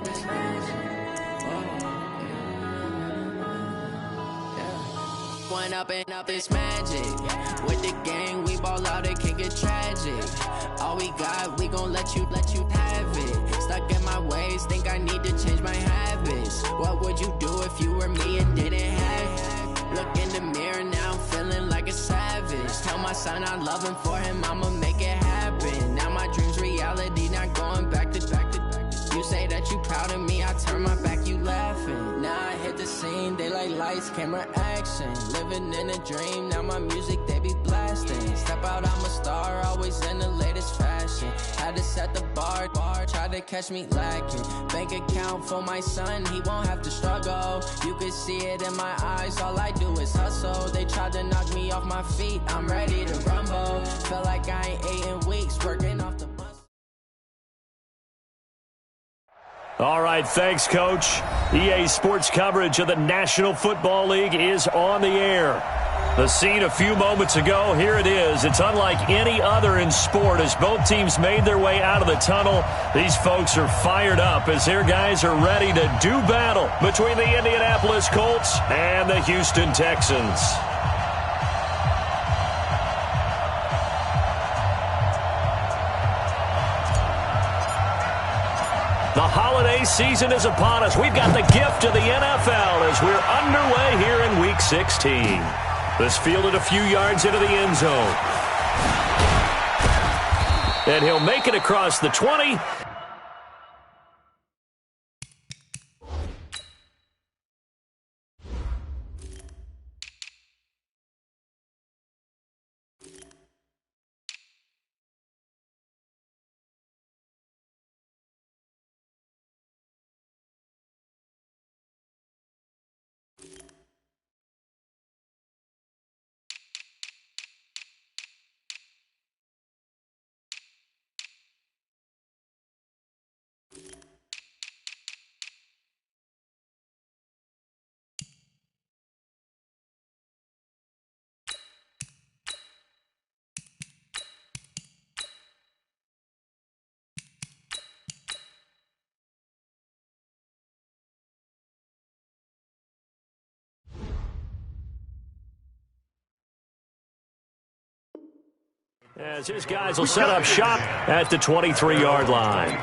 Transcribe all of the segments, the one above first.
this magic. One up and up is magic. With the gang, we ball out, it can get tragic. All we got, we gon' let you have it. Stuck in my ways, think I need to change my habits. What would you do if you were me and didn't have it? Look in the mirror now, I'm feeling like a savage. Tell my son I love him, for him I'ma make it happen. Now my dream's reality, not going back to. You say that you proud of me, I turn my back, you laughing. Now I hit the scene, they like lights, camera, action. Living in a dream, now my music, they be blasting. Step out, I'm a star, always in the latest fashion. Had to set the bar, try to catch me lacking. Bank account for my son, he won't have to struggle. You could see it in my eyes, all I do is hustle. They tried to knock me off my feet, I'm ready to rumble. Felt like I ain't ate in weeks, working off the bus. All right, thanks, Coach. EA Sports coverage of the National Football League is on the air. The scene a few moments ago, here it is. It's unlike any other in sport as both teams made their way out of the tunnel. These folks are fired up as their guys are ready to do battle between the Indianapolis Colts and the Houston Texans. The holiday season is upon us. We've got the gift of the NFL as we're underway here in Week 16. This fielded a few yards into the end zone. And he'll make it across the 20. As his guys will set up shop at the 23-yard line. Here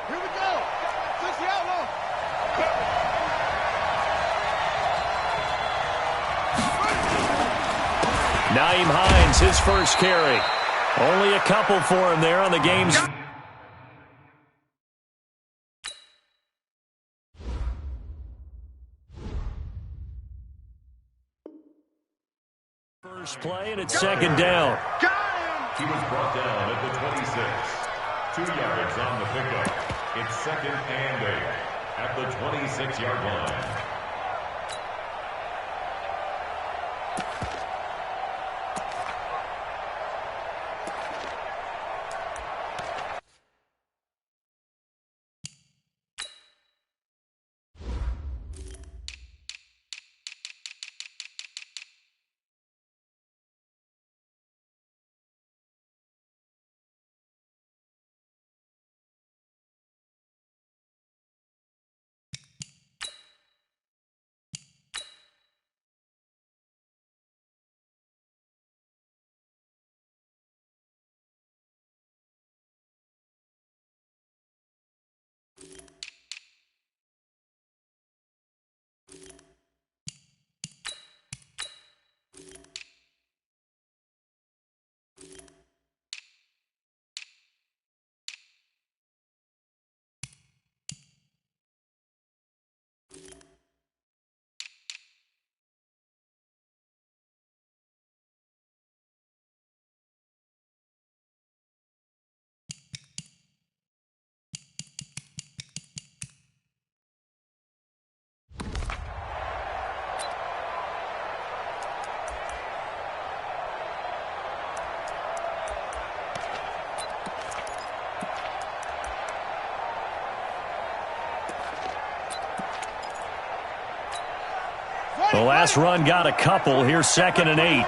we go. Push the outlaw. Nyheim Hines, his first carry. Only a couple for him there on the game's first play, and it's second down. He was brought down at the 26. 2 yards on the pickup. It's second and 8 at the 26-yard line. The last run got a couple. Here's 2nd and 8.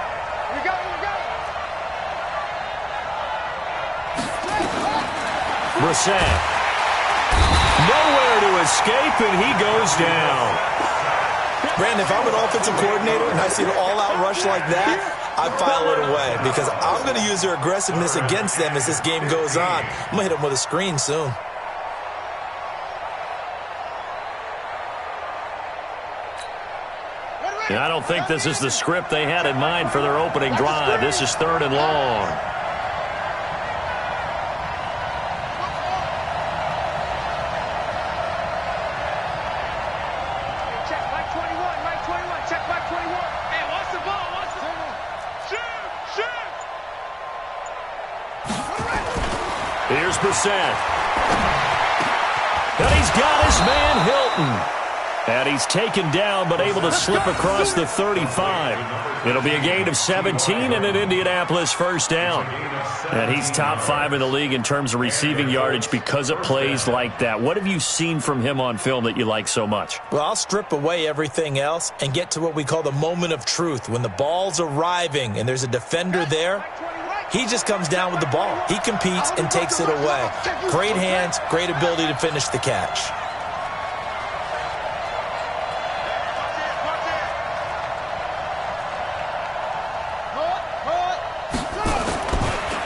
Brissett. Nowhere to escape, and he goes down. Brandon, if I'm an offensive coordinator and I see an all-out rush like that, I file it away because I'm going to use their aggressiveness against them as this game goes on. I'm going to hit them with a screen soon. And I don't think this is the script they had in mind for their opening drive. This is 3rd and long. Here's Brissett. And he's got his man Hilton. And he's taken down but able to slip across the 35. It'll be a gain of 17 and an Indianapolis first down. And he's top 5 in the league in terms of receiving yardage because of plays like that. What have you seen from him on film that you like so much? Well, I'll strip away everything else and get to what we call the moment of truth. When the ball's arriving and there's a defender there, he just comes down with the ball. He competes and takes it away. Great hands, great ability to finish the catch.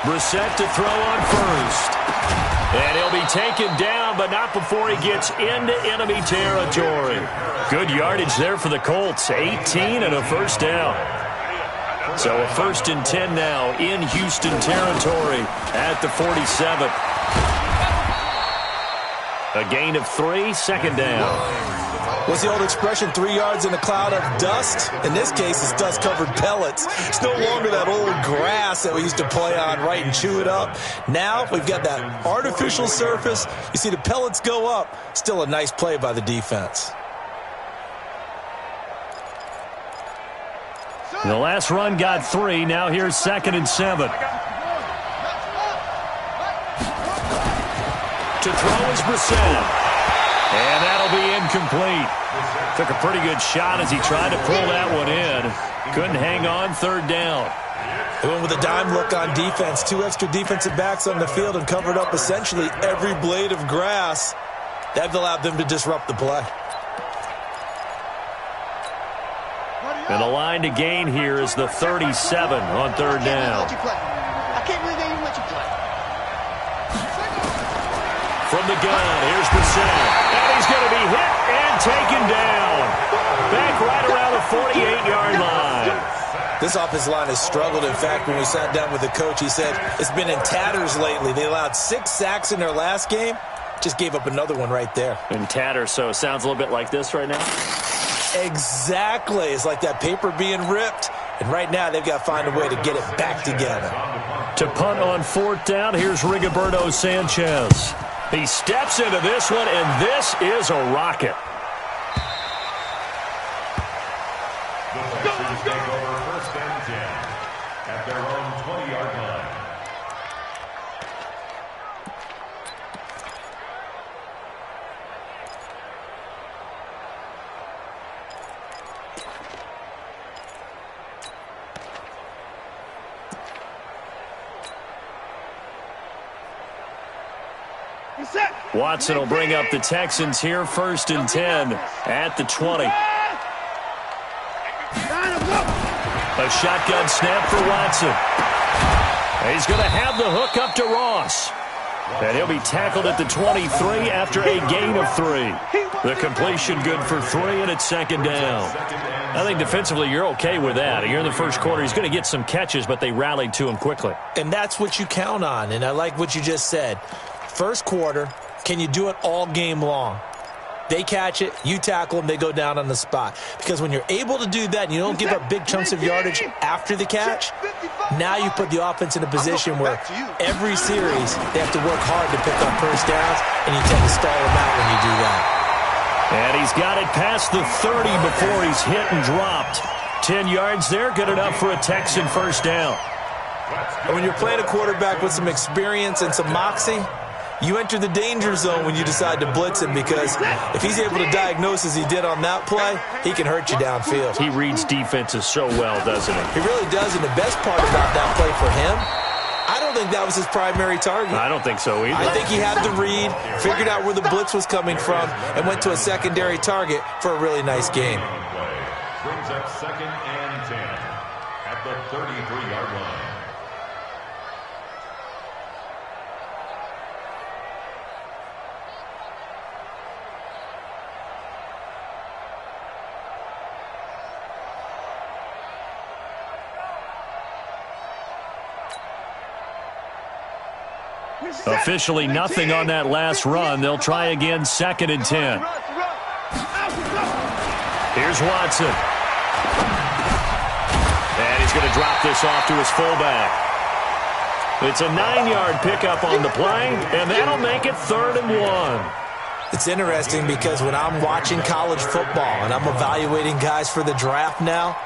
Brissett to throw on first. And he'll be taken down, but not before he gets into enemy territory. Good yardage there for the Colts. 18 and a first down. So a 1st and 10 now in Houston territory at the 47. A gain of 3, 2nd down. What's the old expression, 3 yards in a cloud of dust? In this case, it's dust-covered pellets. It's no longer that old grass that we used to play on, right, and chew it up. Now we've got that artificial surface. You see the pellets go up. Still a nice play by the defense. The last run got 3. Now here's 2nd and 7. To throw is Brissett. And that'll be incomplete. Took a pretty good shot as he tried to pull that one in. Couldn't hang on, 3rd down. They went with a dime look on defense. 2 extra defensive backs on the field and covered up essentially every blade of grass. That allowed them to disrupt the play. And the line to gain here is the 37 on 3rd down. I can't believe they even let you play. From the gun, here's Brissett. And he's going to be hit and taken down. Back right around the 48-yard line. This offensive line has struggled. In fact, when we sat down with the coach, he said it's been in tatters lately. They allowed 6 sacks in their last game. Just gave up another one right there. In tatters, so it sounds a little bit like this right now? Exactly. It's like that paper being ripped. And right now, they've got to find a way to get it back together. To punt on 4th down, here's Rigoberto Sanchez. He steps into this one, and this is a rocket. The Texans take over 1st and 10 at their own 20-yard line. Watson will bring up the Texans here, 1st and 10 at the 20. A shotgun snap for Watson. He's going to have the hook up to Ross. And he'll be tackled at the 23 after a gain of 3. The completion good for 3, and it's 2nd down. I think defensively you're okay with that. You're in the first quarter. He's going to get some catches, but they rallied to him quickly. And that's what you count on, and I like what you just said. First quarter, can you do it all game long? They catch it, you tackle them, they go down on the spot. Because when you're able to do that and you don't give up big chunks of yardage after the catch, now you put the offense in a position where every series they have to work hard to pick up first downs, and you tend to stall them out when you do that. And he's got it past the 30 before he's hit and dropped. 10 yards there, good enough for a Texan first down. And when you're playing a quarterback with some experience and some moxie, You enter the danger zone when you decide to blitz him, because if he's able to diagnose as he did on that play, he can hurt you downfield. He reads defenses so well, doesn't he? He really does, and the best part about that play for him, I don't think that was his primary target. I don't think so either. I think he had the read, figured out where the blitz was coming from, and went to a secondary target for a really nice game. Brings up 2nd and 10 at the 33-yard line. Officially nothing on that last run. They'll try again, 2nd and 10. Here's Watson. And he's going to drop this off to his fullback. It's a 9-yard pickup on the play, and that'll make it 3rd and 1. It's interesting because when I'm watching college football and I'm evaluating guys for the draft now,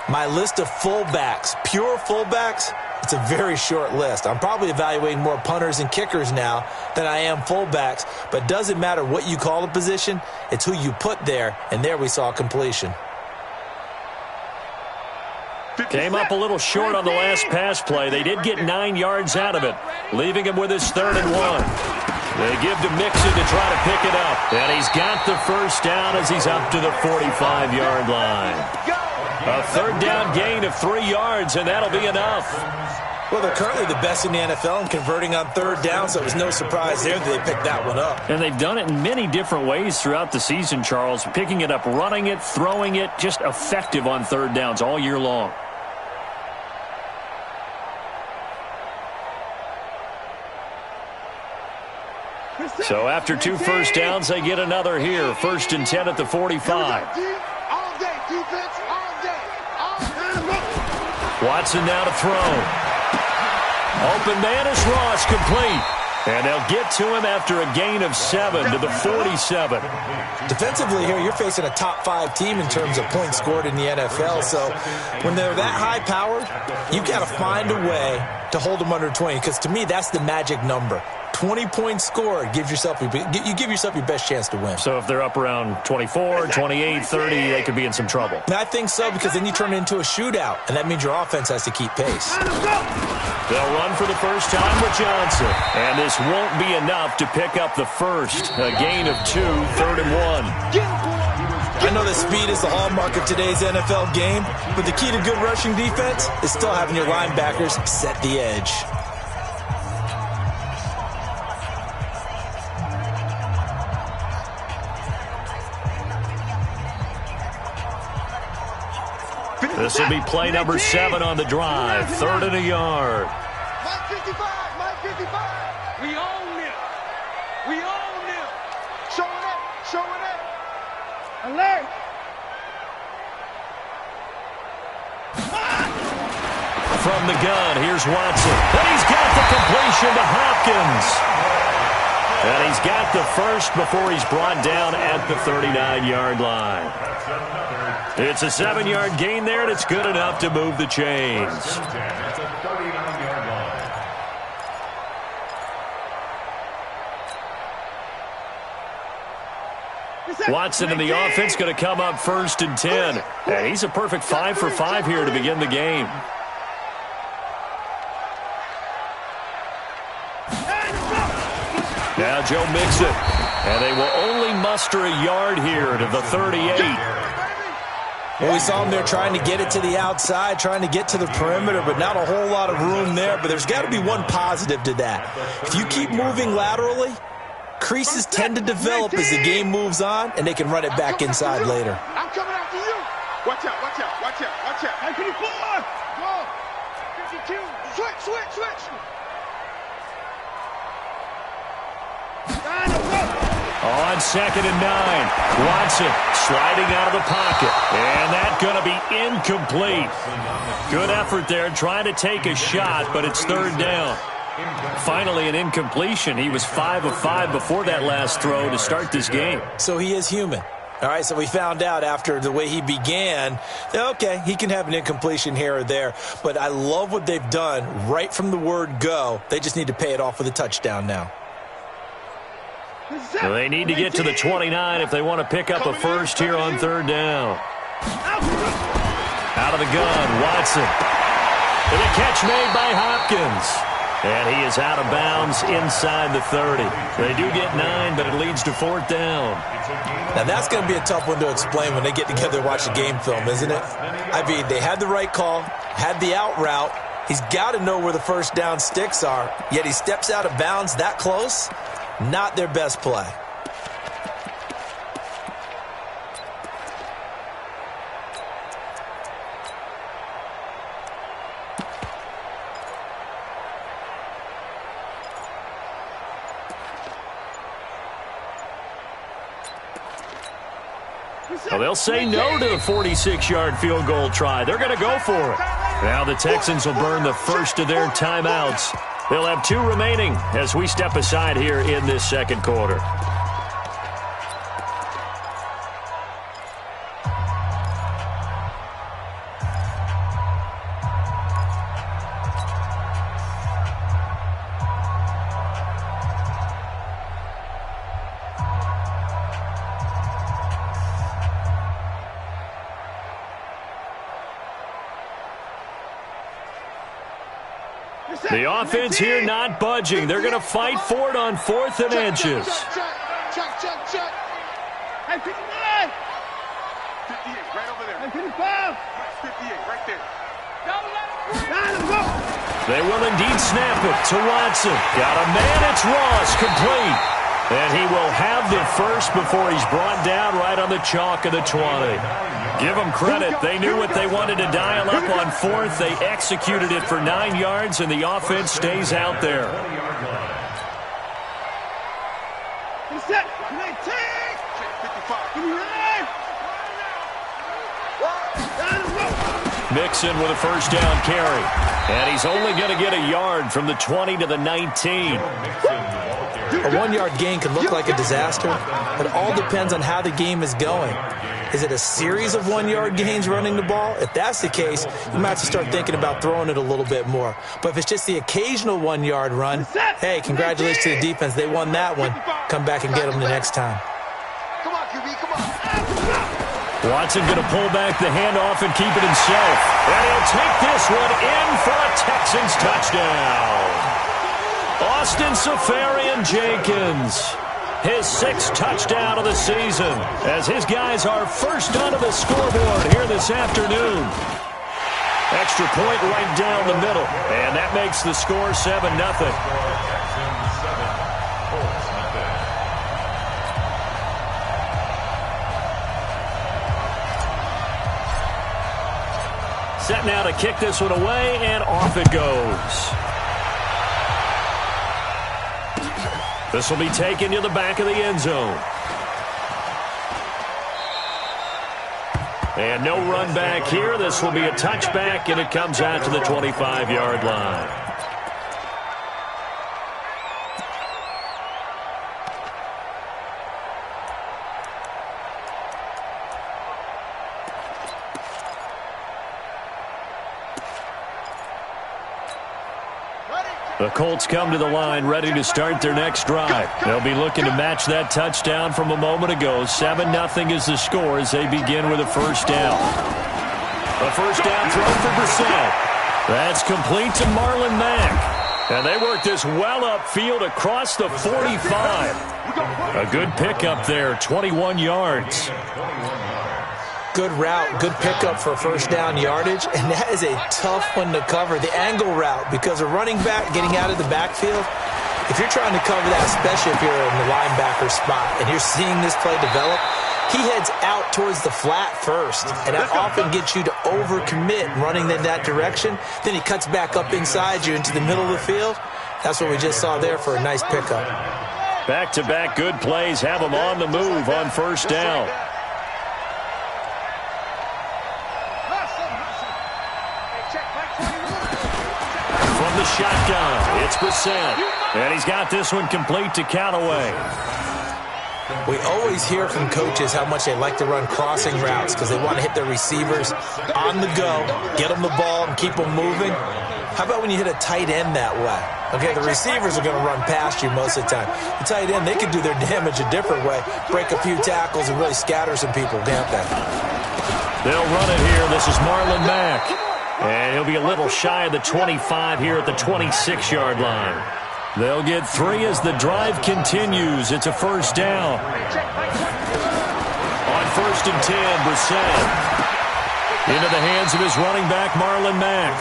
my list of fullbacks, pure fullbacks, it's a very short list. I'm probably evaluating more punters and kickers now than I am fullbacks, but it doesn't matter what you call a position, it's who you put there, and there we saw completion. Came up a little short on the last pass play. They did get 9 yards out of it, leaving him with his 3rd and 1. They give to Mixon to try to pick it up, and he's got the first down as he's up to the 45-yard line. A 3rd down gain of 3 yards, and that'll be enough. Well, they're currently the best in the NFL in converting on 3rd down, so it was no surprise there that they picked that one up. And they've done it in many different ways throughout the season, Charles. Picking it up, running it, throwing it, just effective on 3rd downs all year long. So after 2 first downs, they get another here. 1st and 10 at the 45. Watson now to throw. Open man is Ross, complete. And they'll get to him after a gain of 7 to the 47. Defensively here, you're facing a top 5 team in terms of points scored in the NFL. So when they're that high powered, you've got to find a way to hold them under 20, because to me, that's the magic number. 20 points scored, you give yourself your best chance to win. So if they're up around 24, 28, 30, they could be in some trouble. I think so, because then you turn it into a shootout, and that means your offense has to keep pace. They'll run for the first time with Johnson. And this won't be enough to pick up the first. A gain of 2, 3rd and 1. I know that speed is the hallmark of today's NFL game, but the key to good rushing defense is still having your linebackers set the edge. This will be play number 7 on the drive. 3rd and a yard. Mike 55, Mike 55. We own it. We own it. Showing up, showing up. Alert. From the gun, here's Watson. And he's got the completion to Hopkins. And he's got the first before he's brought down at the 39-yard line. It's a 7-yard gain there, and it's good enough to move the chains. That's a 39-yard line. Watson and the offense going to come up 1st and 10. And he's a perfect 5 for 5 here to begin the game. Now Joe Mixon. And they will only muster a yard here to the 38. Well, we saw him there trying to get it to the outside, trying to get to the perimeter, but not a whole lot of room there. But there's got to be one positive to that. If you keep moving laterally, creases tend to develop as the game moves on, and they can run it back inside later. I'm coming after you. Watch out, watch out, watch out, watch out. 54. Go. 52. Switch, switch, switch. On 2nd and 9, Watson sliding out of the pocket. And that's going to be incomplete. Good effort there trying to take a shot, but it's 3rd down. Finally an incompletion. He was 5 of 5 before that last throw to start this game. So he is human. All right, so we found out after the way he began, okay, he can have an incompletion here or there, but I love what they've done right from the word go. They just need to pay it off with a touchdown now. Well, they need to get to the 29 if they want to pick up a first here on third down. Out of the gun, Watson. And a catch made by Hopkins. And he is out of bounds inside the 30. They do get 9, but it leads to fourth down. Now, that's going to be a tough one to explain when they get together and watch the game film, isn't it? I mean, they had the right call, had the out route. He's got to know where the first down sticks are, yet he steps out of bounds that close. Not their best play. Well, they'll say no to the 46-yard field goal try. They're going to go for it. Now the Texans will burn the first of their timeouts. They'll have 2 remaining as we step aside here in this second quarter. The offense here not budging. They're going to fight for it on 4th and inches. Check. Hey, 59. 58, right over there. Hey, 55. 58, right there. They will indeed snap it to Watson. Got a man, it's Ross, complete. And he will have the first before he's brought down right on the chalk of the 20. Give them credit. They knew what they wanted to dial up on 4th. They executed it for 9 yards, and the offense stays out there. Mixon with a first down carry. And he's only going to get a yard from the 20 to the 19. A 1-yard gain can look like a disaster, but it all depends on how the game is going. Is it a series of 1-yard gains running the ball? If that's the case, you might have to start thinking about throwing it a little bit more. But if it's just the occasional 1-yard run, hey, congratulations to the defense. They won that one. Come back and get them the next time. Come on, QB, come on. Watson going to pull back the handoff and keep it himself. And he'll take this one in for a Texans touchdown. Austin Safarian-Jenkins, his 6th touchdown of the season, as his guys are first onto the scoreboard here this afternoon. Extra point right down the middle, and that makes the score 7-0. Set now to kick this one away, and off it goes. This will be taken to the back of the end zone. And no run back here. This will be a touchback, and it comes out to the 25-yard line. The Colts come to the line ready to start their next drive. They'll be looking to match that touchdown from a moment ago. 7-0 is the score as they begin with a first down. A first down throw for Brissett. That's complete to Marlon Mack. And they work this well upfield across the 45. A good pickup there, 21 yards. Good route, good pickup for first down yardage, and that is a tough one to cover, the angle route, because a running back getting out of the backfield, if you're trying to cover that, especially if you're in the linebacker spot, and you're seeing this play develop, he heads out towards the flat first, and that often gets you to overcommit running in that direction. Then he cuts back up inside you into the middle of the field. That's what we just saw there for a nice pickup. Back-to-back good plays have him on the move on first down. From the shotgun, it's Brissett. And he's got this one complete to Callaway. We always hear from coaches how much they like to run crossing routes because they want to hit their receivers on the go, get them the ball, and keep them moving. How about when you hit a tight end that way? Okay, the receivers are going to run past you most of the time. The tight end, they can do their damage a different way, break a few tackles and really scatter some people, can't they? They'll run it here. This is Marlon Mack. And he'll be a little shy of the 25 here at the 26-yard line. They'll get 3 as the drive continues. It's a first down. On 1st and 10, Brissett. Into the hands of his running back, Marlon Mack.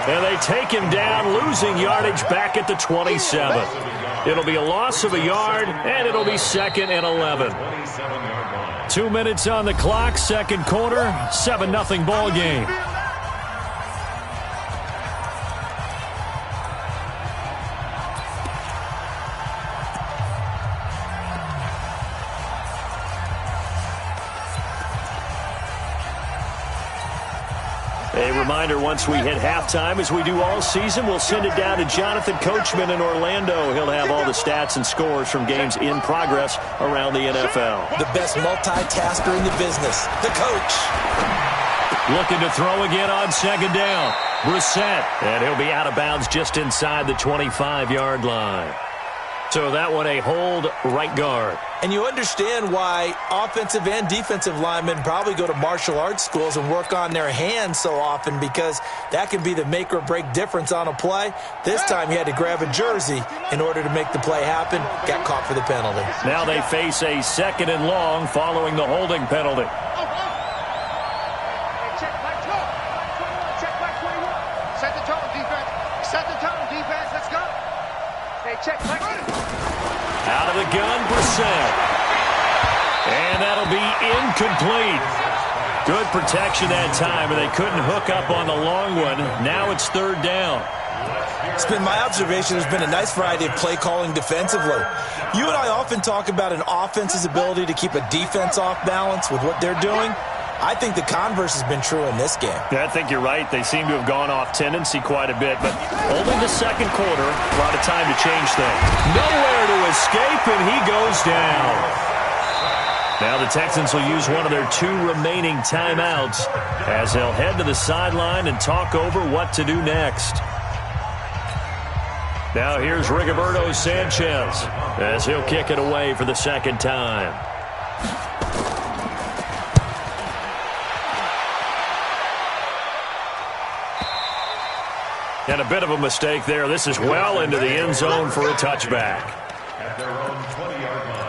And they take him down, losing yardage back at the 27. It'll be a loss of a yard, and it'll be 2nd and 11. 2 minutes on the clock, second quarter, 7-0 ball game. A reminder, once we hit halftime, as we do all season, we'll send it down to Jonathan Coachman in Orlando. He'll have all the stats and scores from games in progress around the NFL. The best multitasker in the business, the coach. Looking to throw again on second down. Brissett, and he'll be out of bounds just inside the 25-yard line. So that one a hold right guard. And you understand why offensive and defensive linemen probably go to martial arts schools and work on their hands so often, because that can be the make or break difference on a play. This time he had to grab a jersey in order to make the play happen. Got caught for the penalty. Now they face a 2nd and long following the holding penalty. Set the tone, defense. Set the tone, defense. Let's go. Hey, check. Out of the gun, Brissett. And that'll be incomplete. Good protection that time, and they couldn't hook up on the long one. Now it's 3rd down. It's been my observation there's been a nice variety of play calling defensively. You and I often talk about an offense's ability to keep a defense off balance with what they're doing. I think the converse has been true in this game. Yeah, I think you're right. They seem to have gone off tendency quite a bit, but only the second quarter, a lot of time to change things. Nowhere to escape, and he goes down. Now the Texans will use one of their 2 remaining timeouts as they'll head to the sideline and talk over what to do next. Now here's Rigoberto Sanchez as he'll kick it away for the second time. And a bit of a mistake there. This is well into the end zone for a touchback. At their own 20-yard line.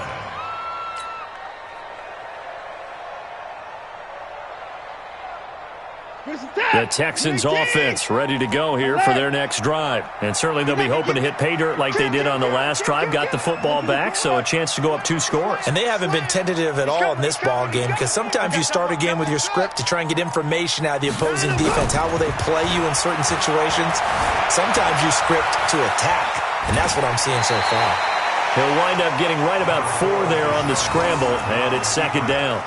The Texans offense ready to go here for their next drive. And certainly they'll be hoping to hit pay dirt like they did on the last drive. Got the football back, so a chance to go up 2 scores. And they haven't been tentative at all in this ball game, because sometimes you start a game with your script to try and get information out of the opposing defense. How will they play you in certain situations? Sometimes you script to attack, and that's what I'm seeing so far. He'll wind up getting right about 4 there on the scramble, and it's 2nd down.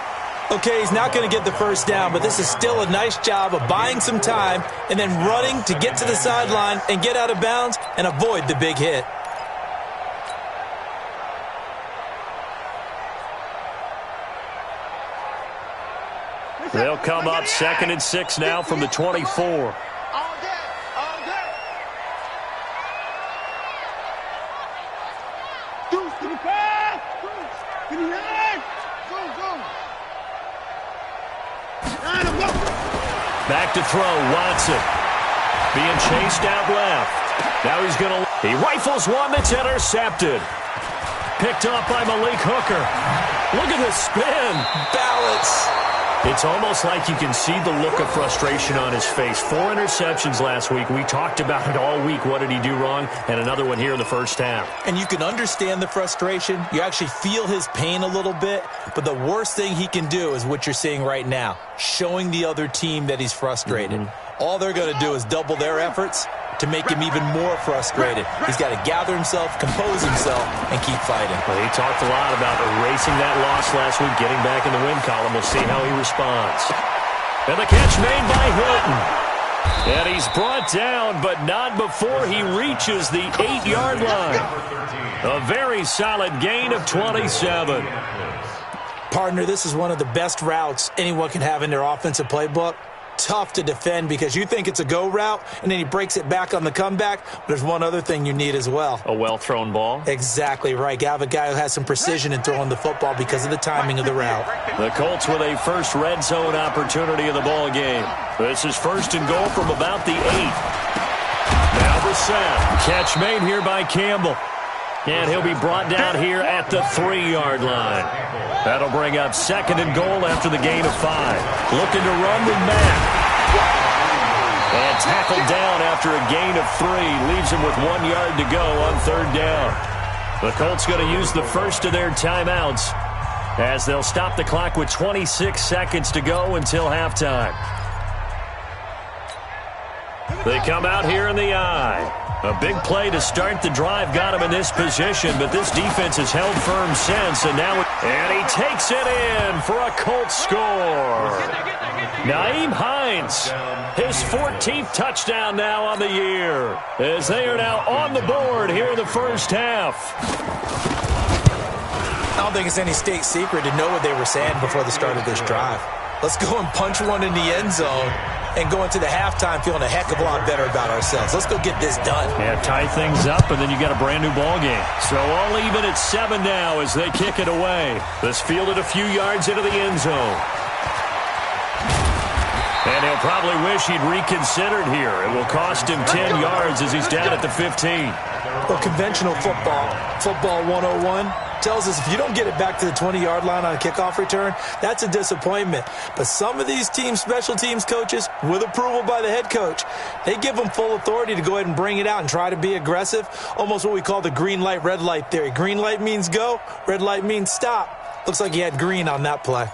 Okay, he's not going to get the first down, but this is still a nice job of buying some time and then running to get to the sideline and get out of bounds and avoid the big hit. They'll come up 2nd and 6 now from the 24. Back to throw, Watson. Being chased out left. Now he's going to... He rifles one that's intercepted. Picked up by Malik Hooker. Look at the spin. Balance. It's almost like you can see the look of frustration on his face. 4 interceptions last week. We talked about it all week. What did he do wrong? And another one here in the first half. And you can understand the frustration. You actually feel his pain a little bit. But the worst thing he can do is what you're seeing right now, showing the other team that he's frustrated. All they're going to do is double their efforts to make him even more frustrated. He's got to gather himself, compose himself, and keep fighting. Well, he talked a lot about erasing that loss last week, getting back in the win column. We'll see how he responds. And the catch made by Hilton. And he's brought down, but not before he reaches the 8-yard line. A very solid gain of 27. Partner, this is one of the best routes anyone can have in their offensive playbook. tough to defend because you think it's a go route, and then he breaks it back on the comeback. There's one other thing you need as well. A well-thrown ball? Exactly right. You have a guy who has some precision in throwing the football because of the timing of the route. The Colts with a first red zone opportunity of the ball game. This is first and goal from about the 8. Now the snap. Catch made here by Campbell. And he'll be brought down here at the 3-yard line. That'll bring up second and goal after the gain of 5. Looking to run with Matt. And tackled down after a gain of 3. Leaves him with 1 yard to go on third down. The Colts going to use the first of their timeouts as they'll stop the clock with 26 seconds to go until halftime. They come out here in the eye. A big play to start the drive got him in this position, but this defense has held firm since, and he takes it in for a Colts score. Nyheim Hines, his 14th touchdown now on the year, as they are now on the board here in the first half. I don't think it's any state secret to know what they were saying before the start of this drive. Let's go and punch one in the end zone and go into the halftime feeling a heck of a lot better about ourselves. Let's go get this done. Yeah, tie things up, and then you got a brand-new ball game. So all even at 7 now as they kick it away. This fielded a few yards into the end zone. And he'll probably wish he'd reconsidered here. It will cost him 10 yards as he's down at the 15. Well, conventional football 101, tells us if you don't get it back to the 20-yard line on a kickoff return, that's a disappointment. But some of these special teams coaches, with approval by the head coach, they give them full authority to go ahead and bring it out and try to be aggressive, almost what we call the green light, red light theory. Green light means go, red light means stop. Looks like he had green on that play.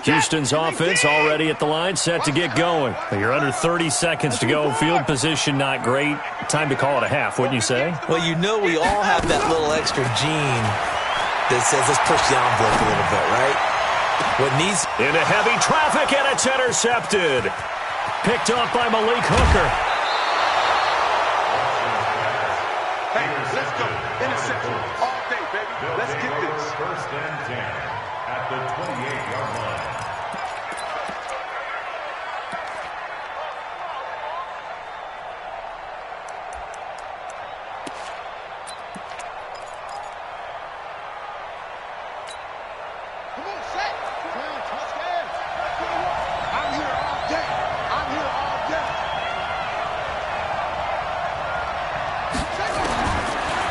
Houston's offense already at the line, set to get going. You're under 30 seconds to go. Field position not great. Time to call it a half, wouldn't you say? Well, you know we all have that little extra gene that says let's push the envelope a little bit, right? Into heavy traffic, and it's intercepted. Picked off by Malik Hooker. Hey, let's go. Interception all day, baby. Let's get this. First and 10 at the 28-yard line. Come on, set. Touchdown. I'm here all day. I'm here all day.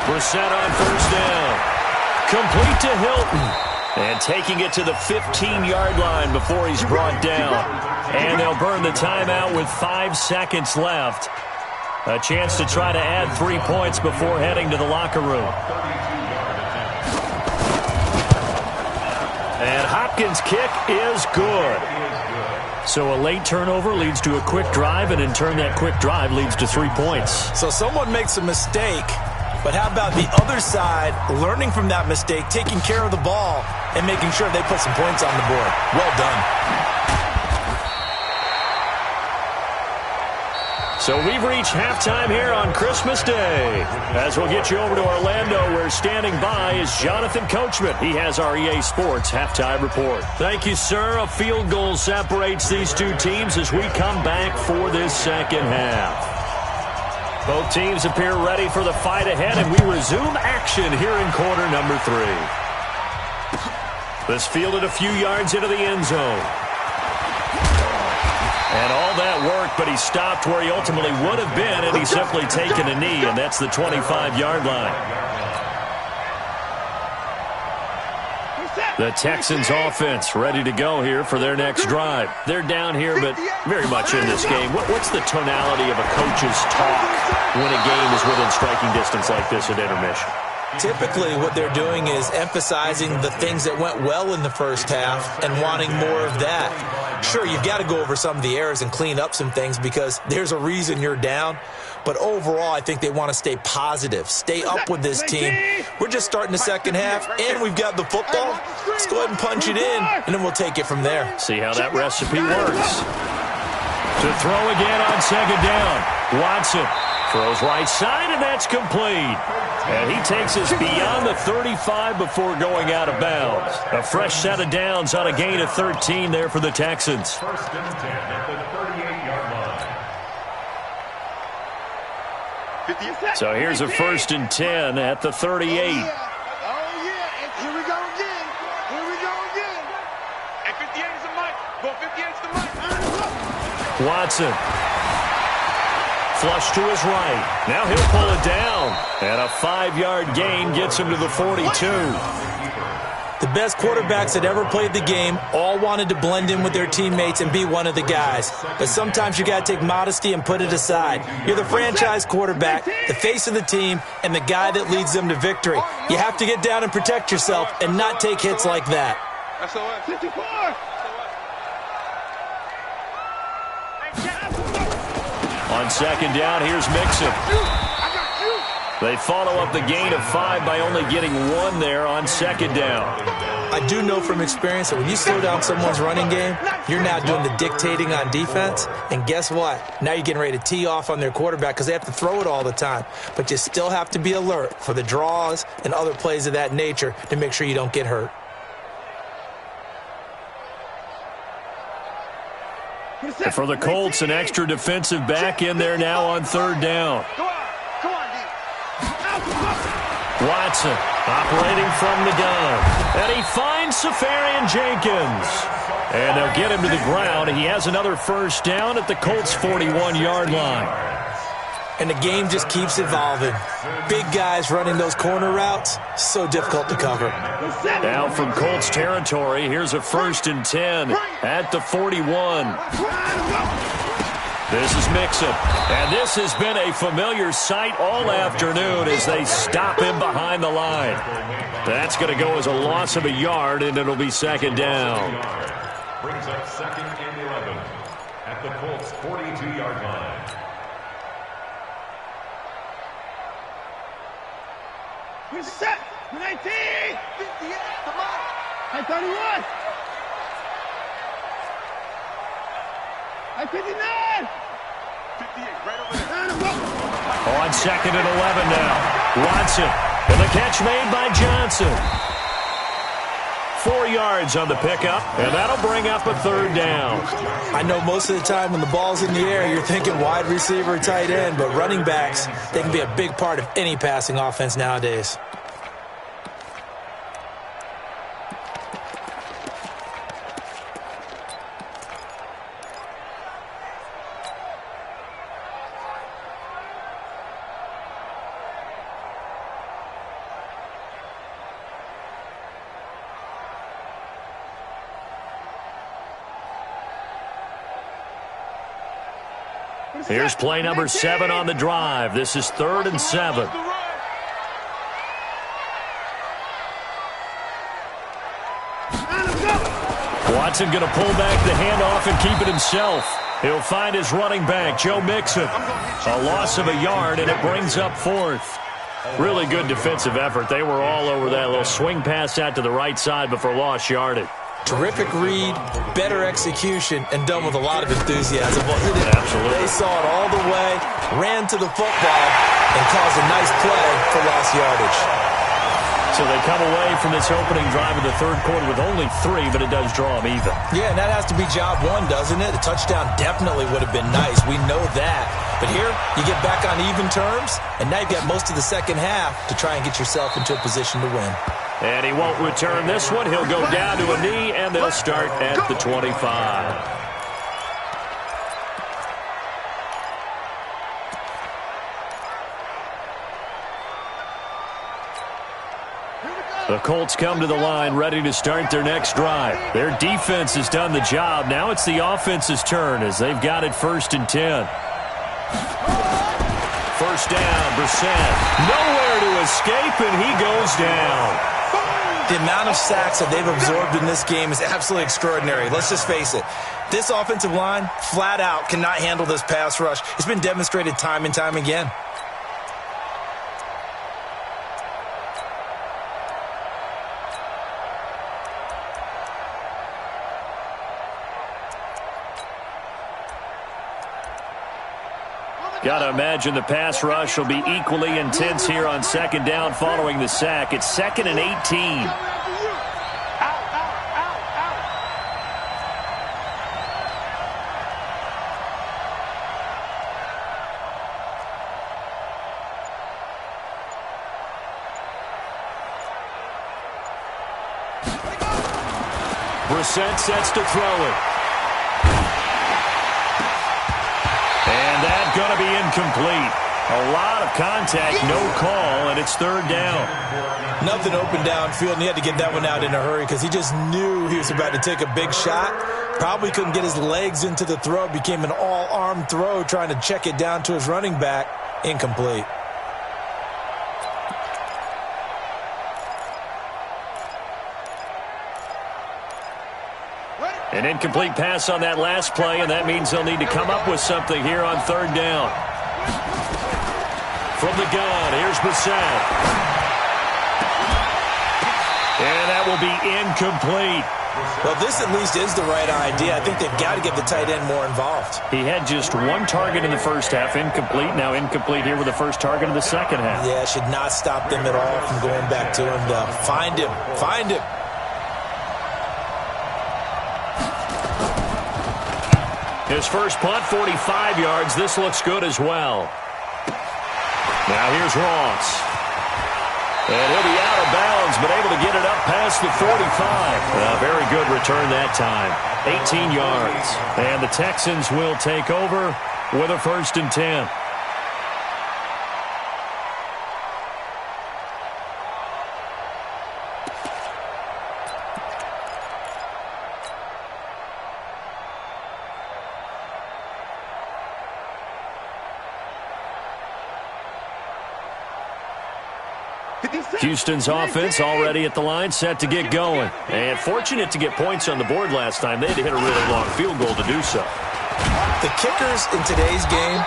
Brissett on first down. Complete to Hilton. And taking it to the 15-yard line before he's brought down. And they'll burn the timeout with 5 seconds left. A chance to try to add 3 points before heading to the locker room. And Hopkins' kick is good. So a late turnover leads to a quick drive, and in turn that quick drive leads to 3 points. So someone makes a mistake, but how about the other side learning from that mistake, taking care of the ball, and making sure they put some points on the board? Well done. So we've reached halftime here on Christmas Day. As we'll get you over to Orlando, where standing by is Jonathan Coachman. He has our EA Sports Halftime Report. Thank you, sir. A field goal separates these two teams as we come back for this second half. Both teams appear ready for the fight ahead, and we resume action here in quarter number 3. This fielded a few yards into the end zone. And all that worked, but he stopped where he ultimately would have been, and he's simply taken a knee, and that's the 25-yard line. The Texans offense ready to go here for their next drive. They're down here, but very much in this game. What's the tonality of a coach's talk when a game is within striking distance like this at intermission? Typically, what they're doing is emphasizing the things that went well in the first half and wanting more of that. Sure, you've got to go over some of the errors and clean up some things because there's a reason you're down. But overall, I think they want to stay positive, stay up with this team. We're just starting the second half, and we've got the football. Let's go ahead and punch it in, and then we'll take it from there. See how that recipe works. To throw again on second down. Watson Throws right side, and that's complete. And he takes us beyond the 35 before going out of bounds. A fresh set of downs on a gain of 13 there for the Texans. First and 10 at the 38-yard line. So here's a first and 10 at the 38. Oh, yeah. Here we go again. And 58 is the mic. Go 58 is the mic. Watson. Flush to his right. Now he'll pull it down. And a 5-yard gain gets him to the 42. The best quarterbacks that ever played the game all wanted to blend in with their teammates and be one of the guys. But sometimes you got to take modesty and put it aside. You're the franchise quarterback, the face of the team, and the guy that leads them to victory. You have to get down and protect yourself and not take hits like that. On second down, here's Mixon. They follow up the gain of 5 by only getting 1 there on second down. I do know from experience that when you slow down someone's running game, you're now doing the dictating on defense. And guess what? Now you're getting ready to tee off on their quarterback because they have to throw it all the time. But you still have to be alert for the draws and other plays of that nature to make sure you don't get hurt. And for the Colts, an extra defensive back in there now on third down. Watson operating from the gun. And he finds Safarian Jenkins. And they'll get him to the ground. He has another first down at the Colts' 41-yard line. And the game just keeps evolving. Big guys running those corner routes, so difficult to cover. Now from Colts territory, here's a first and 10 at the 41. This is Mixon. And this has been a familiar sight all afternoon as they stop him behind the line. That's going to go as a loss of a yard, and it'll be second down. Brings up second and 11 at the Colts' 42-yard line. Set. 19. 58. Come on. 31. 59. 58. Right over there. On second and 11 now. Watson. And the catch made by Johnson. 4 yards on the pickup, and that'll bring up a third down. I know most of the time when the ball's in the air, you're thinking wide receiver, tight end, but running backs, they can be a big part of any passing offense nowadays. Here's play number 7 on the drive. This is 3rd and 7. Watson going to pull back the handoff and keep it himself. He'll find his running back, Joe Mixon. A loss of a yard, and it brings up 4th. Really good defensive effort. They were all over that little swing pass out to the right side before lost yardage. Terrific read, better execution, and done with a lot of enthusiasm, wasn't it? Absolutely. They saw it all the way, ran to the football, and caused a nice play for lost yardage. So they come away from this opening drive of the third quarter with only 3, but it does draw them even. Yeah, and that has to be job 1, doesn't it? A touchdown definitely would have been nice. We know that. But here, you get back on even terms, and now you've got most of the second half to try and get yourself into a position to win. And he won't return this one. He'll go down to a knee, and they'll start at the 25. The Colts come to the line ready to start their next drive. Their defense has done the job. Now it's the offense's turn as they've got it 1st and 10. First down, Brissett. Nowhere to escape, and he goes down. The amount of sacks that they've absorbed in this game is absolutely extraordinary. Let's just face it. This offensive line, flat out, cannot handle this pass rush. It's been demonstrated time and time again. Got to imagine the pass rush will be equally intense here on second down following the sack. It's 2nd and 18. Brissett sets to throw it. And that's going to be incomplete. A lot of contact, no call, and it's 3rd down. Nothing open downfield, and he had to get that one out in a hurry because he just knew he was about to take a big shot. Probably couldn't get his legs into the throw. Became an all-arm throw trying to check it down to his running back. Incomplete. An incomplete pass on that last play, and that means they'll need to come up with something here on 3rd down. From the gun, here's Brissett. And that will be incomplete. Well, this at least is the right idea. I think they've got to get the tight end more involved. He had just 1 target in the first half, incomplete. Now incomplete here with the first target of the second half. Yeah, should not stop them at all from going back to him. Find him. Find him. His first punt, 45 yards. This looks good as well. Now here's Ross. And he'll be out of bounds, but able to get it up past the 45. A very good return that time. 18 yards. And the Texans will take over with a 1st and 10. Houston's offense already at the line, set to get going. And fortunate to get points on the board last time. They had to hit a really long field goal to do so. The kickers in today's game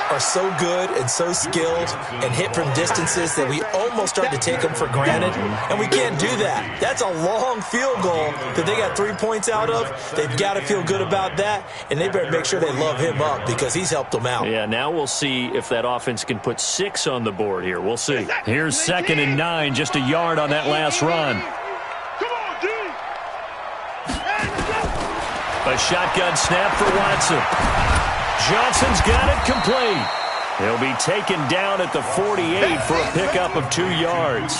are so good and so skilled and hit from distances that we almost start to take them for granted, and we can't do that. That's a long field goal that they got 3 points out of. They've got to feel good about that, and they better make sure they love him up because he's helped them out. Yeah, now we'll see if that offense can put 6 on the board here. We'll see. Here's 2nd and 9, just a yard on that last run. A shotgun snap for Watson. Johnson's got it complete. He'll be taken down at the 48 for a pickup of 2 yards.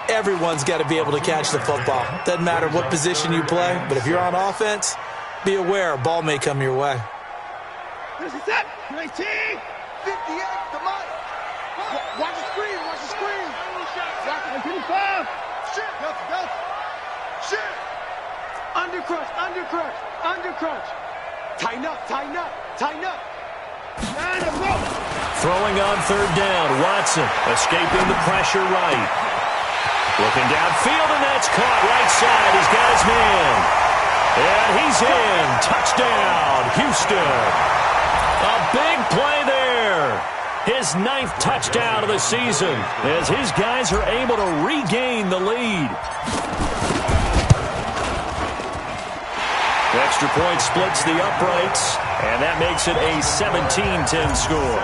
Everyone's got to be able to catch the football. Doesn't matter what position you play, but if you're on offense, be aware a ball may come your way. This is it. 19, 58, the mic. Watch the screen, watch the screen. Watch the 55. Shit, go. Shit. Undercrush, undercrush, undercrush. Tighten up, tighten up, tighten up. Throwing on 3rd down, Watson escaping the pressure right. Looking downfield, and that's caught right side. He's got his man. And he's in. Touchdown, Houston. A big play there. His 9th touchdown of the season as his guys are able to regain the lead. Extra point splits the uprights, and that makes it a 17-10 score.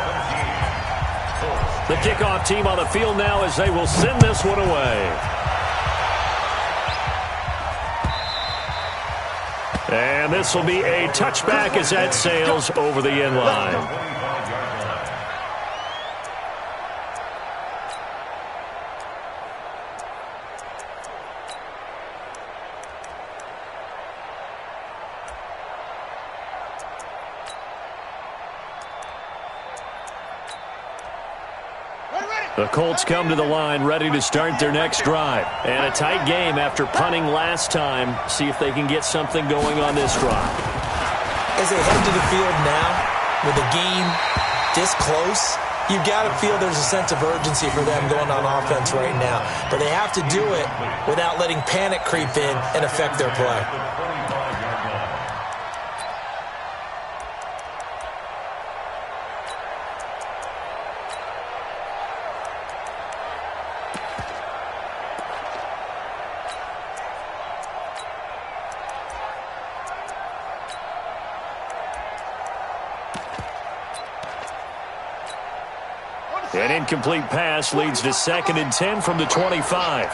The kickoff team on the field now as they will send this one away. And this will be a touchback as that sails over the end line. The Colts come to the line ready to start their next drive. And a tight game after punting last time. See if they can get something going on this drive. As they head to the field now, with the game this close, you've got to feel there's a sense of urgency for them going on offense right now. But they have to do it without letting panic creep in and affect their play. An incomplete pass leads to 2nd and 10 from the 25.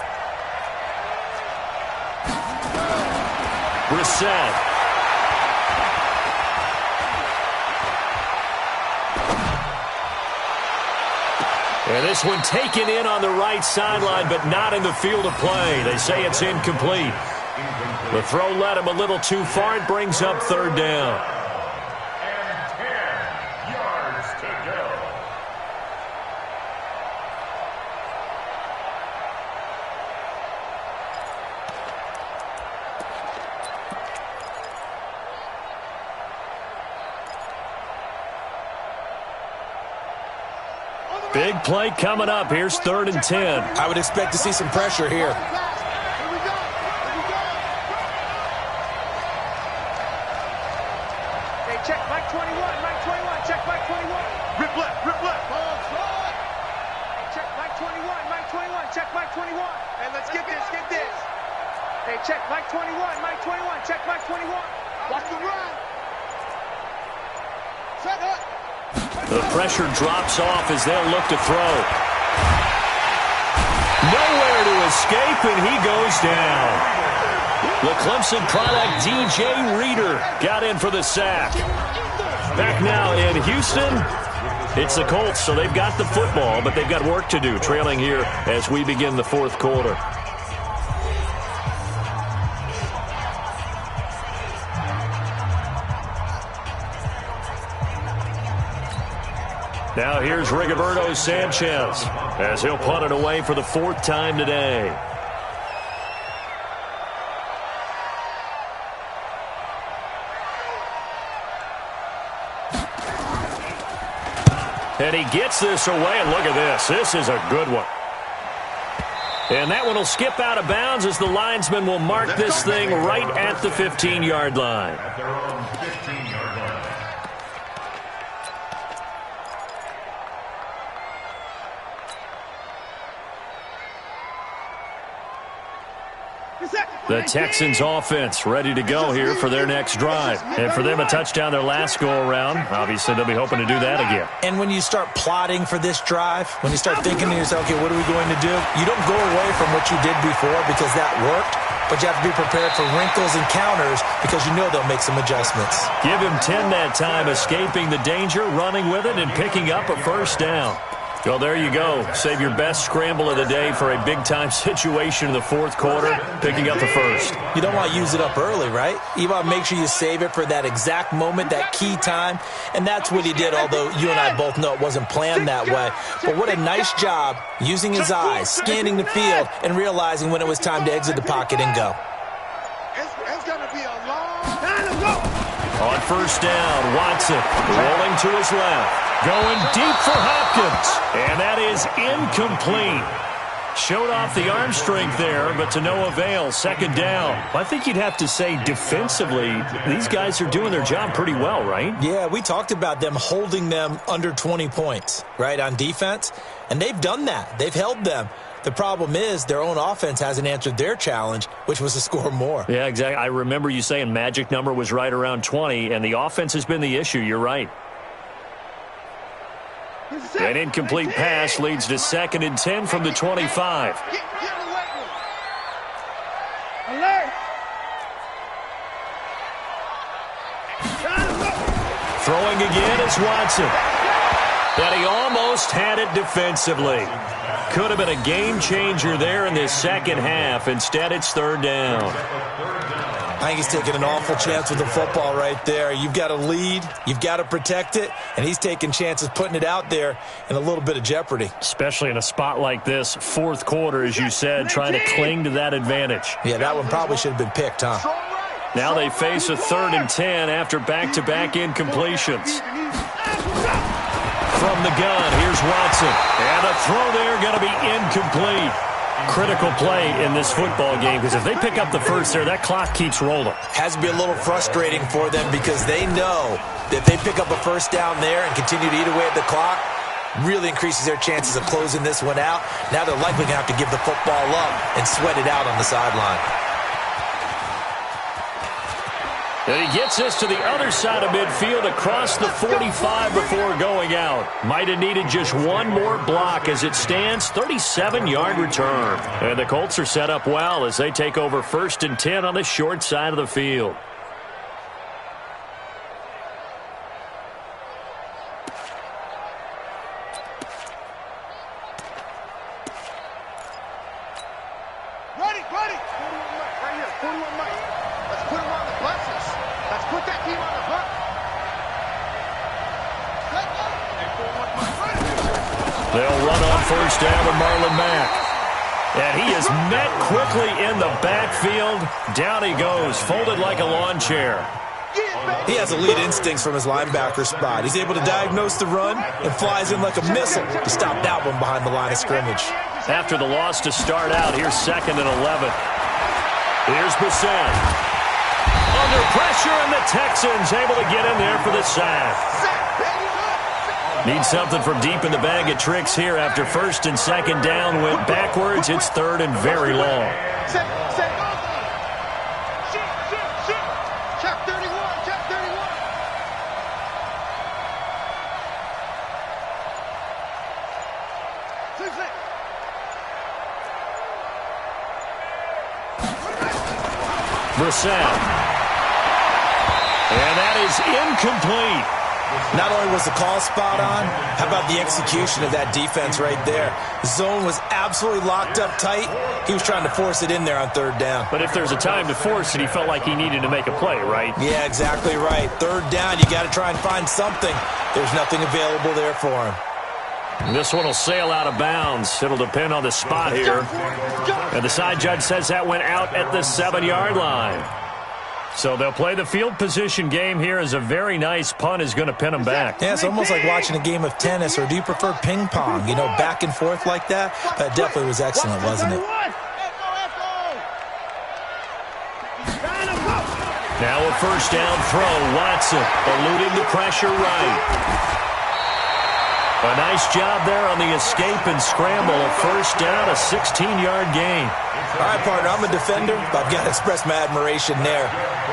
Brissett. And this one taken in on the right sideline, but not in the field of play. They say it's incomplete. The throw led him a little too far. It brings up 3rd down. And 10 yards to go. Big play coming up. Here's 3rd and 10. I would expect to see some pressure here. Check Mike 21, Mike 21, check Mike 21. Rip left, rip left. Check Mike 21, Mike 21, check Mike 21. Hey, let's get this, get this. Hey, check Mike 21, Mike 21, check Mike 21. Watch the run. Set up. The pressure drops off as they'll look to throw. Nowhere to escape, and he goes down. The Clemson product, DJ Reader, got in for the sack. Back now in Houston, it's the Colts, so they've got the football, but they've got work to do, trailing here as we begin the 4th quarter. Now here's Rigoberto Sanchez as he'll punt it away for the 4th time today. And he gets this away, and look at this. This is a good one. And that one will skip out of bounds as the linesman will mark this thing right at the 15-yard line. At their own 15-yard line. The Texans offense ready to go here for their next drive. And for them, a touchdown their last go-around. Obviously, they'll be hoping to do that again. And when you start plotting for this drive, when you start thinking to yourself, okay, what are we going to do? You don't go away from what you did before because that worked, but you have to be prepared for wrinkles and counters because you know they'll make some adjustments. Give him 10 that time, escaping the danger, running with it, and picking up a 1st down. Well, there you go. Save your best scramble of the day for a big-time situation in the 4th quarter, picking up the 1st. You don't want to use it up early, right? You want to make sure you save it for that exact moment, that key time, and that's what he did, although you and I both know it wasn't planned that way. But what a nice job using his eyes, scanning the field, and realizing when it was time to exit the pocket and go. It's going to be a long time to go. On 1st down, Watson rolling to his left. Going deep for Hopkins. And that is incomplete. Showed off the arm strength there, but to no avail. 2nd down. I think you'd have to say defensively, these guys are doing their job pretty well, right? Yeah, we talked about them holding them under 20 points, right, on defense. And they've done that. They've held them. The problem is their own offense hasn't answered their challenge, which was to score more. Yeah, exactly. I remember you saying magic number was right around 20, and the offense has been the issue. You're right. An incomplete pass leads to 2nd and 10 from the 25. Alert. Throwing again is Watson. But he almost had it defensively. Could have been a game changer there in this 2nd half. Instead, it's 3rd down. I think he's taking an awful chance with the football right there. You've got to lead, you've got to protect it, and he's taking chances putting it out there in a little bit of jeopardy. Especially in a spot like this, 4th quarter, as you said, trying to cling to that advantage. Yeah, that one probably should have been picked, huh? Now they face a 3rd and 10 after back-to-back incompletions. From the gun, here's Watson. And a throw there going to be incomplete. Critical play in this football game because if they pick up the 1st there, that clock keeps rolling. Has to be a little frustrating for them because they know that if they pick up a 1st down there and continue to eat away at the clock, really increases their chances of closing this one out. Now they're likely going to have to give the football up and sweat it out on the sideline. And he gets this to the other side of midfield across the 45 before going out. Might have needed just one more block. As it stands, 37-yard return. And the Colts are set up well as they take over 1st and 10 on the short side of the field. Ready. 41 Mike, right here. 41 Mike. Let's put him on the buses. Let's put that team on the bus. They'll run on 1st down with Marlon Mack. And he is met quickly in the backfield. Down he goes, folded like a lawn chair. He has elite instincts from his linebacker spot. He's able to diagnose the run and flies in like a missile to stop that one behind the line of scrimmage. After the loss to start out, here's 2nd and 11. Here's Brissett. Under pressure, and the Texans able to get in there for the sack. Need something from deep in the bag of tricks here after 1st and 2nd down went backwards. It's 3rd and very long. Check 31, check 31. Brissett. And that is incomplete. Not only was the call spot on, how about the execution of that defense right there? The zone was absolutely locked up tight. He was trying to force it in there on 3rd down. But if there's a time to force it, he felt like he needed to make a play, right? Yeah, exactly right. 3rd down, you got to try and find something. There's nothing available there for him. This one will sail out of bounds. It'll depend on the spot here. And the side judge says that went out at the 7-yard line. So they'll play the field position game here as a very nice punt is going to pin them back. Yeah, it's almost like watching a game of tennis, or do you prefer ping pong? You know, back and forth like that? That definitely was excellent, wasn't it? Now a 1st down throw. Watson eluding the pressure right. A nice job there on the escape and scramble. A 1st down, a 16-yard gain. All right, partner, I'm a defender, but I've got to express my admiration there.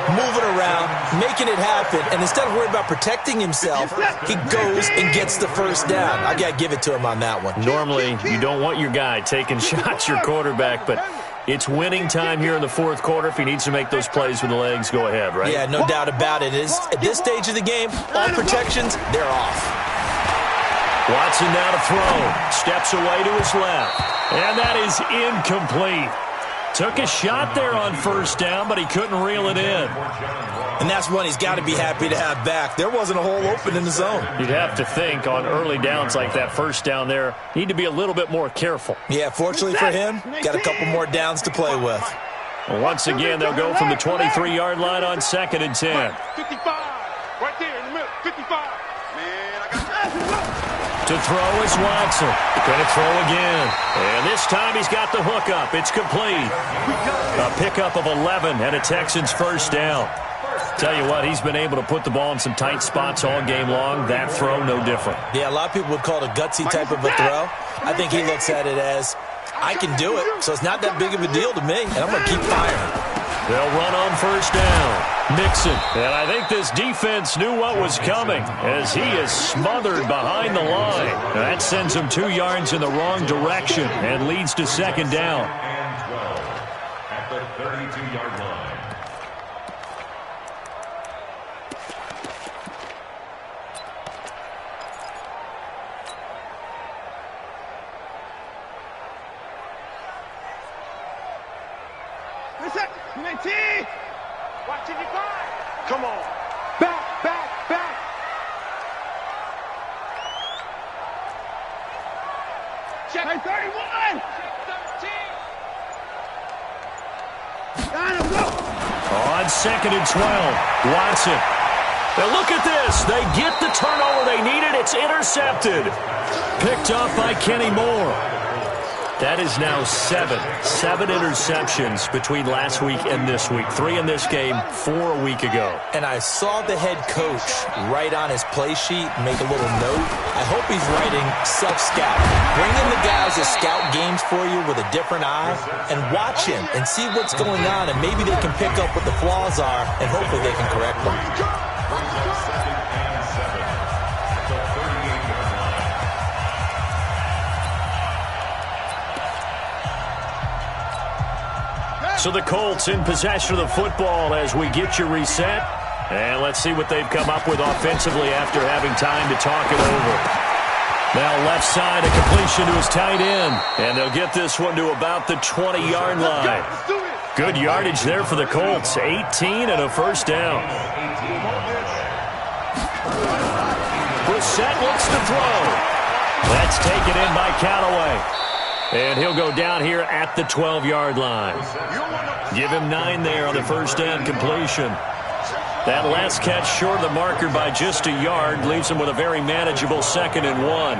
Moving around, making it happen, and instead of worrying about protecting himself, he goes and gets the 1st down. I got to give it to him on that one. Normally, you don't want your guy taking shots, your quarterback, but it's winning time here in the 4th quarter. If he needs to make those plays with the legs, go ahead, right? Yeah, no doubt about it. At this stage of the game, all protections, they're off. Watson now to throw. Steps away to his left. And that is incomplete. Took a shot there on 1st down, but he couldn't reel it in. And that's one he's got to be happy to have back. There wasn't a hole open in the zone. You'd have to think on early downs like that 1st down there, need to be a little bit more careful. Yeah, fortunately for him, got a couple more downs to play with. Well, once again, they'll go from the 23-yard line on 2nd and 10. 55, right there in the middle, 55. Man, I got To throw is Watson. Going to throw again. And this time he's got the hook up. It's complete. A pickup of 11 and a Texans 1st down. Tell you what, he's been able to put the ball in some tight spots all game long. That throw, no different. Yeah, a lot of people would call it a gutsy type of a throw. I think he looks at it as, I can do it, so it's not that big of a deal to me, and I'm going to keep firing. They'll run on 1st down. Mixon. And I think this defense knew what was coming as he is smothered behind the line. That sends him 2 yards in the wrong direction and leads to 2nd down. And 12 at the 32-yard line. Watch it, come on. Back, back, back. Check 31. Check 13. On 2nd and 12, Watson. Now look at this. They get the turnover they needed. It's intercepted. Picked off by Kenny Moore. That is now 7 interceptions between last week and this week. 3 in this game, 4 a week ago. And I saw the head coach write on his play sheet, make a little note. I hope he's writing self-scout. Bring in the guys that scout games for you with a different eye and watch him and see what's going on, and maybe they can pick up what the flaws are, and hopefully they can correct them. So the Colts in possession of the football as we get you reset. And let's see what they've come up with offensively after having time to talk it over. Now left side, a completion to his tight end. And they'll get this one to about the 20-yard line. Good yardage there for the Colts. 18 and a first down. Brissett looks to throw. That's taken in by Callaway. And he'll go down here at the 12-yard line. Give him 9 there on the first down completion. That last catch short of the marker by just a yard leaves him with a very manageable 2nd and 1.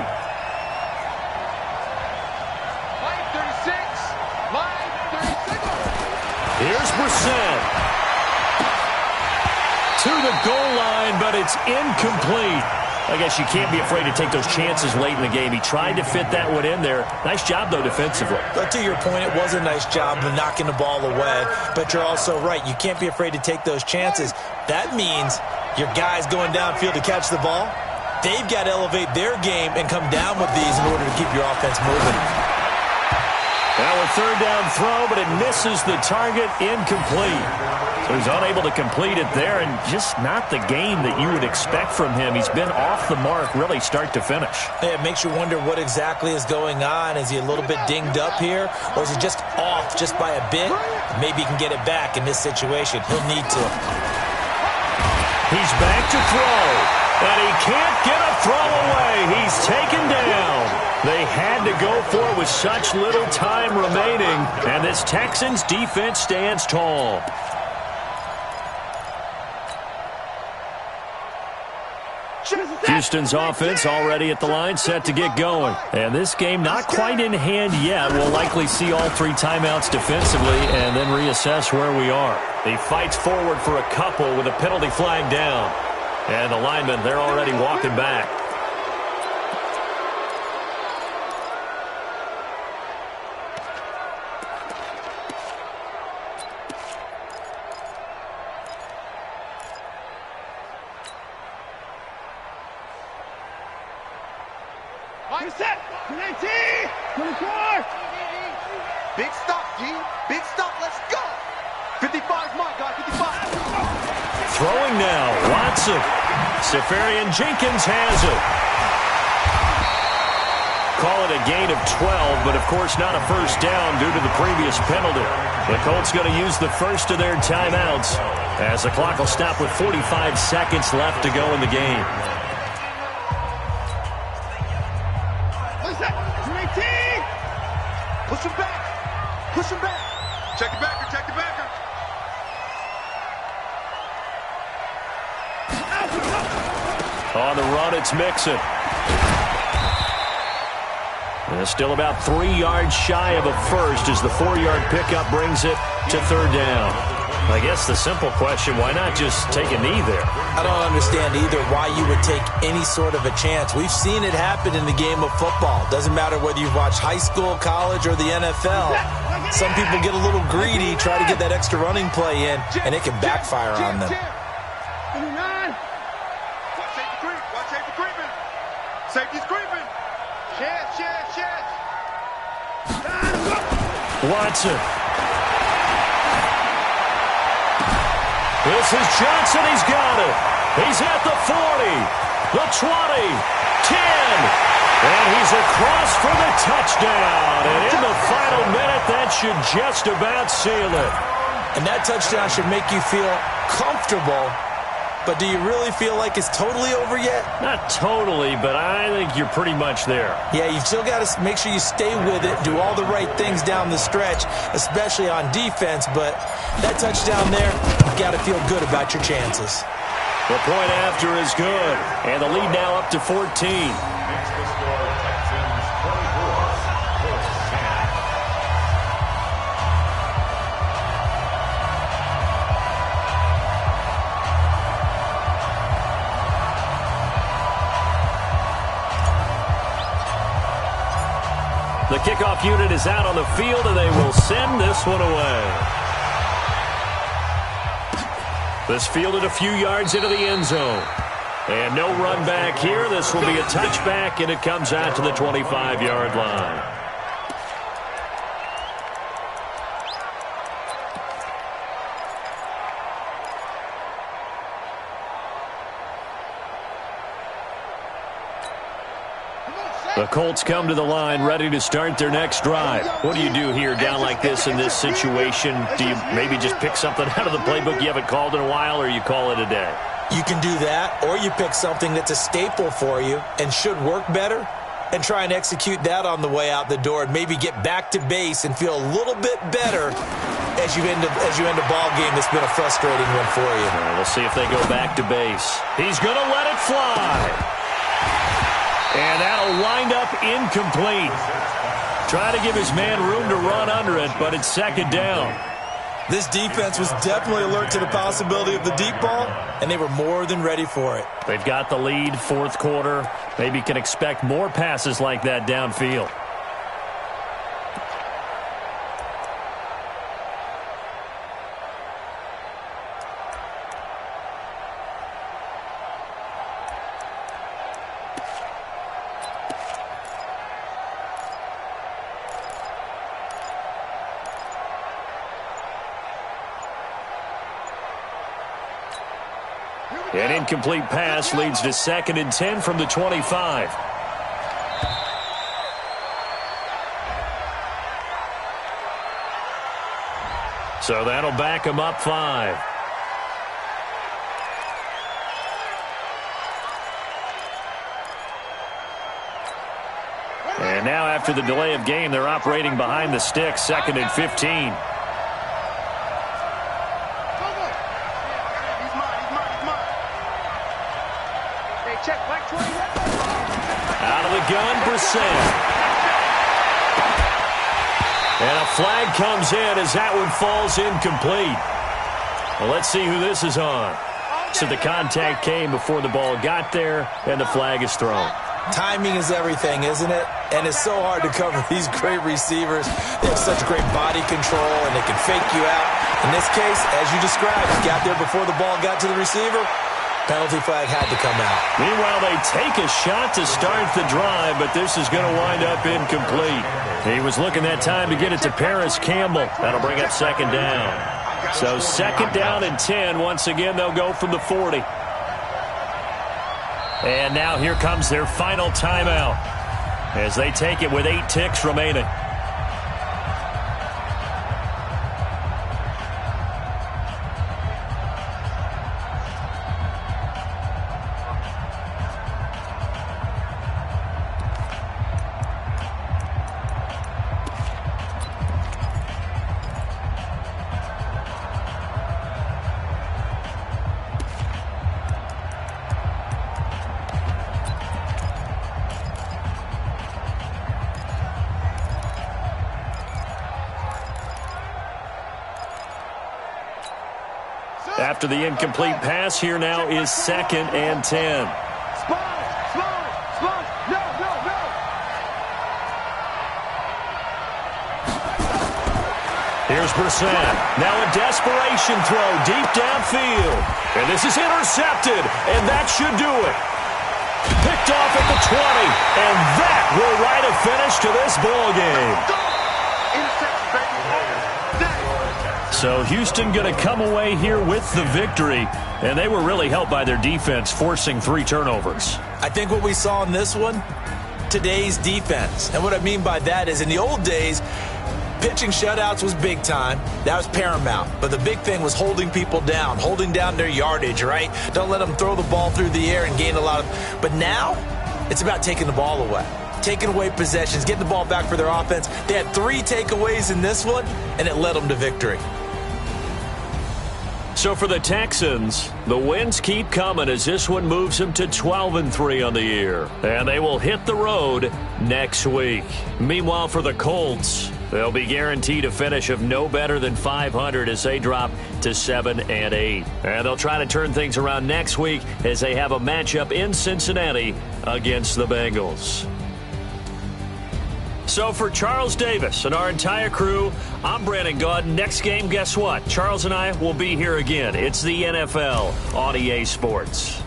Here's Brissett. To the goal line, but it's incomplete. I guess you can't be afraid to take those chances late in the game. He tried to fit that one in there. Nice job, though, defensively. But to your point, it was a nice job of knocking the ball away. But you're also right. You can't be afraid to take those chances. That means your guys going downfield to catch the ball, they've got to elevate their game and come down with these in order to keep your offense moving. Now a third down throw, but it misses the target, incomplete. So he's unable to complete it there, and just not the game that you would expect from him. He's been off the mark really start to finish. Yeah, it makes you wonder what exactly is going on. Is he a little bit dinged up here, or is he just off just by a bit? Maybe he can get it back in this situation. He'll need to. He's back to throw, and he can't get a throw away. He's taken down. They had to go for it with such little time remaining, and this Texans defense stands tall. Houston's offense already at the line, set to get going. And this game not quite in hand yet. We'll likely see all 3 timeouts defensively and then reassess where we are. He fights forward for a couple with a penalty flag down. And the linemen, they're already walking back. Reset. 19. 24. Big stop, G. Big stop. Let's go. 55 is my guy. 55. Throwing now. Watson. Seferian Jenkins has it. Call it a gain of 12, but of course not a first down due to the previous penalty. The Colts going to use the first of their timeouts as the clock will stop with 45 seconds left to go in the game. Push him back. Push him back. Check the backer. Check the backer. On the run, it's Mixon. And still about 3 yards shy of a first as the 4-yard pickup brings it to third down. I guess the simple question, why not just take a knee there? I don't understand either why you would take any sort of a chance. We've seen it happen in the game of football. Doesn't matter whether you've watched high school, college, or the NFL. Some people get a little greedy, try to get that extra running play in, and it can backfire on them. Watch safety creeping. Safety's creeping. Chance. Watson. This is Johnson. He's got it. He's at the 40, the 20, 10. And he's across for the touchdown. And in the final minute, that should just about seal it. And that touchdown should make you feel comfortable. But do you really feel like it's totally over yet? Not totally, but I think you're pretty much there. Yeah, you've still got to make sure you stay with it, do all the right things down the stretch, especially on defense. But that touchdown there, you've got to feel good about your chances. The point after is good, and the lead now up to 14. kickoff unit is out on the field, and they will send this one away. This fielded a few yards into the end zone. And no run back here. This will be a touchback, and it comes out to the 25-yard line. The Colts come to the line ready to start their next drive. What do you do here down like this in this situation? Do you maybe just pick something out of the playbook you haven't called in a while, or you call it a day? You can do that, or you pick something that's a staple for you and should work better and try and execute that on the way out the door and maybe get back to base and feel a little bit better as you end a ball game that's been a frustrating one for you. We'll see if they go back to base. He's going to let it fly. And that'll wind up incomplete. Trying to give his man room to run under it, but it's second down. This defense was definitely alert to the possibility of the deep ball, and they were more than ready for it. They've got the lead, fourth quarter. Maybe can expect more passes like that downfield. An incomplete pass leads to 2nd and 10 from the 25. So that'll back him up 5. And now after the delay of game, they're operating behind the sticks, 2nd and 15. Out of the gun, Brissett. And a flag comes in as that one falls incomplete. Well, let's see who this is on. So the contact came before the ball got there, and the flag is thrown. Timing is everything, isn't it? And it's so hard to cover these great receivers. They have such great body control, and they can fake you out. In this case, as you described, got there before the ball got to the receiver. Penalty flag had to come out. Meanwhile, they take a shot to start the drive, but this is going to wind up incomplete. He was looking that time to get it to Paris Campbell. That'll bring up 2nd down. So 2nd down and 10. Once again, they'll go from the 40. And now here comes their final timeout as they take it with 8 ticks remaining. After the incomplete pass, here now is 2nd and 10. Here's Brissett. Now a desperation throw deep downfield. And this is intercepted, and that should do it. Picked off at the 20, and that will write a finish to this ball game. So Houston going to come away here with the victory, and they were really helped by their defense, forcing 3 turnovers. I think what we saw in this one, today's defense. And what I mean by that is in the old days, pitching shutouts was big time. That was paramount. But the big thing was holding people down, holding down their yardage, right? Don't let them throw the ball through the air and gain a lot of... But now, it's about taking the ball away. Taking away possessions, getting the ball back for their offense. They had 3 takeaways in this one, and it led them to victory. So for the Texans, the wins keep coming as this one moves them to 12-3 on the year. And they will hit the road next week. Meanwhile, for the Colts, they'll be guaranteed a finish of no better than 500 as they drop to 7-8. And they'll try to turn things around next week as they have a matchup in Cincinnati against the Bengals. So for Charles Davis and our entire crew, I'm Brandon Gaudin. Next game, guess what? Charles and I will be here again. It's the NFL on EA Sports.